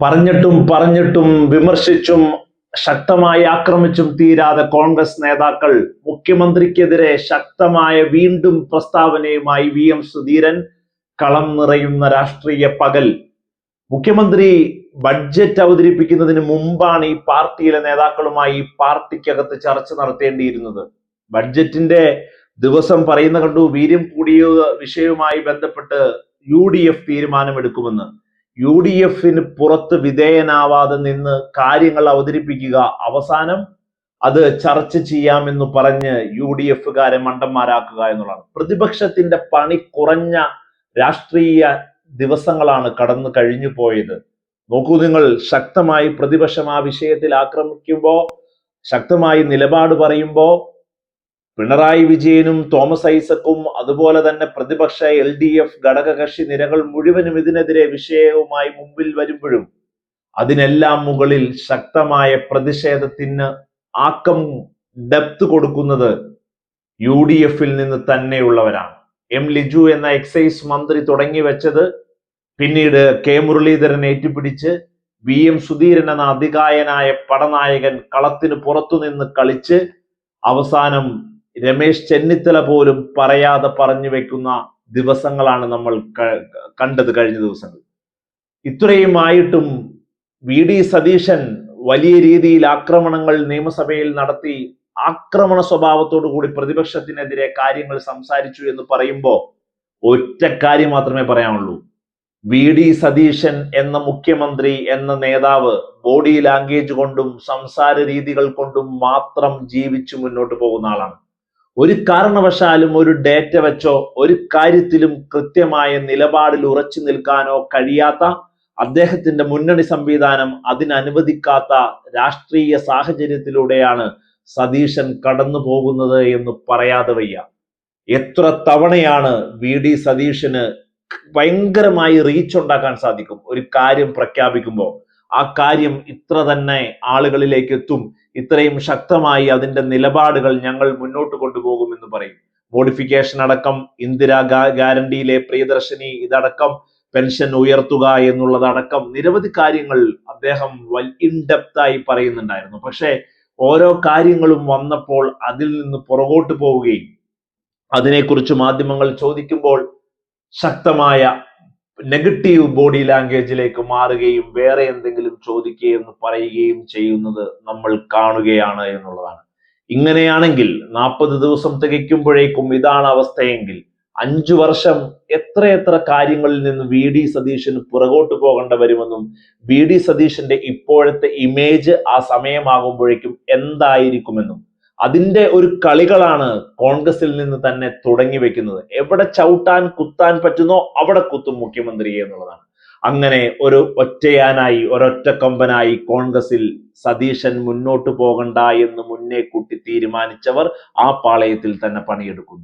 പറഞ്ഞിട്ടും പറഞ്ഞിട്ടും വിമർശിച്ചും ശക്തമായി ആക്രമിച്ചും തീരാതെ കോൺഗ്രസ് നേതാക്കൾ മുഖ്യമന്ത്രിക്കെതിരെ ശക്തമായ വീണ്ടും പ്രസ്താവനയുമായി VM സുധീരൻ കളം നിറയുന്ന രാഷ്ട്രീയ പകൽ. മുഖ്യമന്ത്രി ബഡ്ജറ്റ് അവതരിപ്പിക്കുന്നതിന് മുമ്പാണ് ഈ പാർട്ടിയിലെ നേതാക്കളുമായി പാർട്ടിക്കകത്ത് ചർച്ച നടത്തേണ്ടിയിരുന്നത്. ബഡ്ജറ്റിന്റെ ദിവസം പറയുന്ന കണ്ടു, വീര്യം കൂടിയ വിഷയവുമായി ബന്ധപ്പെട്ട് UDF തീരുമാനമെടുക്കുമെന്ന്. UDFന് പുറത്ത് വിധേയനാവാതെ നിന്ന് കാര്യങ്ങൾ അവതരിപ്പിക്കുക, അവസാനം അത് ചർച്ച ചെയ്യാമെന്ന് പറഞ്ഞ് UDFകാരെ മണ്ടന്മാരാക്കുക എന്നുള്ളതാണ്. പ്രതിപക്ഷത്തിന്റെ പണി കുറഞ്ഞ രാഷ്ട്രീയ ദിവസങ്ങളാണ് കടന്നു കഴിഞ്ഞു പോയത്. നോക്കൂ നിങ്ങൾ, ശക്തമായി പ്രതിപക്ഷം ആ വിഷയത്തിൽ ആക്രമിക്കുമ്പോ, ശക്തമായി നിലപാട് പറയുമ്പോ, പിണറായി വിജയനും തോമസ് ഐസക്കും അതുപോലെ തന്നെ പ്രതിപക്ഷ LDF ഘടകകക്ഷി നിരകൾ മുഴുവനും ഇതിനെതിരെ വിഷയവുമായി മുമ്പിൽ വരുമ്പോഴും അതിനെല്ലാം മുകളിൽ ശക്തമായ പ്രതിഷേധത്തിന് ആക്കം ഡെപ്ത് കൊടുക്കുന്നത് UDFിൽ നിന്ന് തന്നെയുള്ളവരാണ്. M ലിജു എന്ന എക്സൈസ് മന്ത്രി തുടങ്ങി വെച്ചത് പിന്നീട് K മുരളീധരൻ ഏറ്റുപിടിച്ച് VM സുധീരൻ എന്ന അതികായനായ പടനായകൻ കളത്തിന് പുറത്തുനിന്ന് കളിച്ച് അവസാനം രമേശ് ചെന്നിത്തല പോലും പറയാതെ പറഞ്ഞു വെക്കുന്ന ദിവസങ്ങളാണ് നമ്മൾ കണ്ടത് കഴിഞ്ഞ ദിവസങ്ങൾ. ഇത്രയും ആയിട്ടും VD സതീശൻ വലിയ രീതിയിൽ ആക്രമണങ്ങൾ നിയമസഭയിൽ നടത്തി ആക്രമണ സ്വഭാവത്തോടു കൂടി പ്രതിപക്ഷത്തിനെതിരെ കാര്യങ്ങൾ സംസാരിച്ചു എന്ന് പറയുമ്പോൾ ഒറ്റ കാര്യം മാത്രമേ പറയാനുള്ളൂ. VD സതീശൻ എന്ന മുഖ്യമന്ത്രി എന്ന നേതാവ് ബോഡി ലാംഗ്വേജ് കൊണ്ടും സംസാര രീതികൾ കൊണ്ടും മാത്രം ജീവിച്ചു മുന്നോട്ട് പോകുന്ന ആളാണ്. ഒരു കാരണവശാലും ഒരു ഡേറ്റ വെച്ചോ ഒരു കാര്യത്തിലും കൃത്യമായ നിലപാടിൽ ഉറച്ചു നിൽക്കാനോ കഴിയാത്ത, അദ്ദേഹത്തിന്റെ മുന്നണി സംവിധാനം അതിനനുവദിക്കാത്ത രാഷ്ട്രീയ സാഹചര്യത്തിലൂടെയാണ് സതീശൻ കടന്നു പോകുന്നത് എന്ന് പറയാതെ വയ്യ. എത്ര തവണയാണ് VD സതീശന് ഭയങ്കരമായി റീച്ച് ഉണ്ടാക്കാൻ സാധിക്കും. ഒരു കാര്യം പ്രഖ്യാപിക്കുമ്പോൾ ആ കാര്യം ഇത്ര തന്നെ ആളുകളിലേക്ക് എത്തും, ഇത്രയും ശക്തമായി അതിന്റെ നിലപാടുകൾ ഞങ്ങൾ മുന്നോട്ട് കൊണ്ടുപോകുമെന്ന് പറയും. മോഡിഫിക്കേഷൻ അടക്കം, ഇന്ദിരാ ഗ്യാരണ്ടിയിലെ പ്രിയദർശിനി ഇതടക്കം, പെൻഷൻ ഉയർത്തുക എന്നുള്ളതടക്കം നിരവധി കാര്യങ്ങൾ അദ്ദേഹം ഇൻഡെപ്തായി പറയുന്നുണ്ടായിരുന്നു. പക്ഷേ ഓരോ കാര്യങ്ങളും വന്നപ്പോൾ അതിൽ നിന്ന് പുറകോട്ട് പോവുകയും അതിനെക്കുറിച്ച് മാധ്യമങ്ങൾ ചോദിക്കുമ്പോൾ ശക്തമായ നെഗറ്റീവ് ബോഡി ലാംഗ്വേജിലേക്ക് മാറുകയും വേറെ എന്തെങ്കിലും ചോദിക്കുകയും പറയുകയും ചെയ്യുന്നത് നമ്മൾ കാണുകയാണ് എന്നുള്ളതാണ്. ഇങ്ങനെയാണെങ്കിൽ 40 ദിവസം തികയ്ക്കുമ്പോഴേക്കും ഇതാണ് അവസ്ഥയെങ്കിൽ 5 വർഷം എത്രയെത്ര കാര്യങ്ങളിൽ നിന്ന് VD സതീശന് പുറകോട്ട് പോകേണ്ട വരുമെന്നും VD സതീശന്റെ ഇപ്പോഴത്തെ ഇമേജ് ആ സമയമാകുമ്പോഴേക്കും എന്തായിരിക്കുമെന്നും അതിന്റെ ഒരു കളികളാണ് കോൺഗ്രസിൽ നിന്ന് തന്നെ തുടങ്ങി വെക്കുന്നത്. എവിടെ ചവിട്ടാൻ കുത്താൻ പറ്റുന്നോ അവിടെ കുത്തും മുഖ്യമന്ത്രി എന്നുള്ളതാണ്. അങ്ങനെ ഒരു ഒറ്റയാനായി, ഒരൊറ്റ കൊമ്പനായി കോൺഗ്രസിൽ സതീശൻ മുന്നോട്ട് പോകണ്ട എന്ന് മുന്നേ കൂട്ടി തീരുമാനിച്ചവർ ആ പാളയത്തിൽ തന്നെ പണിയെടുക്കുന്നു.